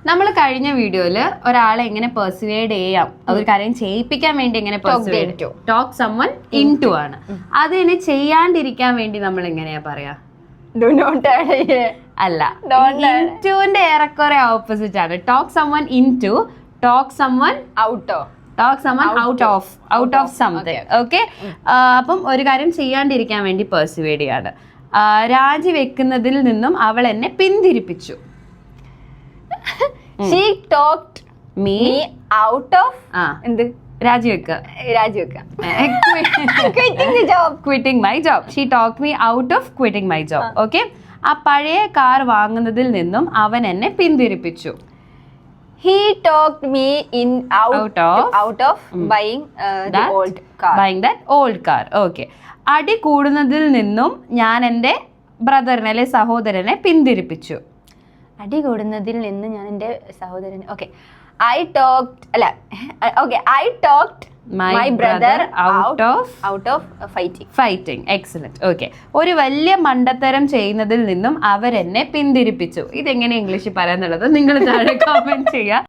നമ്മൾ കഴിഞ്ഞ വീഡിയോയില് ഒരാളെ എങ്ങനെ പെർസുവേഡ് ചെയ്യാം, ഒരു കാര്യം ചെയ്യിപ്പിക്കാൻ വേണ്ടി എങ്ങനെ ടോക്ക് സമ്മൺ ഇൻ ടു ആണ്. അതിനെ ചെയ്യാണ്ടിരിക്കാൻ വേണ്ടി നമ്മൾ എങ്ങനെയാ പറയാ? അല്ല, ഇൻടുവിന്റെ ഏറെക്കുറെ ഓപ്പോസിറ്റ് ആണ്. Talk someone into, talk someone out of something. Okay, അപ്പം ഒരു കാര്യം ചെയ്യാണ്ടിരിക്കാൻ വേണ്ടി പെർസുവേഡ് ചെയ്യാണ്. രാജിവെക്കുന്നതിൽ നിന്നും അവൾ എന്നെ പിന്തിരിപ്പിച്ചു. She talked me out of quitting my job. She talked me out of quitting my job. Okay, ആ പഴയ കാർ വാങ്ങുന്നതിൽ നിന്നും അവൻ എന്നെ പിന്തിരിപ്പിച്ചു. He talked me out of buying that old car. Okay, അടി കൂടുന്നതിൽ നിന്നും ഞാൻ എൻ്റെ ബ്രദറിനെ അല്ലെ സഹോദരനെ പിന്തിരിപ്പിച്ചു. അടി കൂടുന്നതിൽ നിന്ന് ഞാൻ എൻ്റെ സഹോദരനെ I talked my brother out of fighting. Excellent. Okay, ഒരു വലിയ മണ്ടത്തരം ചെയ്യുന്നതിൽ നിന്നും അവരെന്നെ പിന്തിരിപ്പിച്ചു. ഇതെങ്ങനെ ഇംഗ്ലീഷിൽ പറയാന്നുള്ളത് നിങ്ങൾ താഴെ കമന്റ് ചെയ്യുക.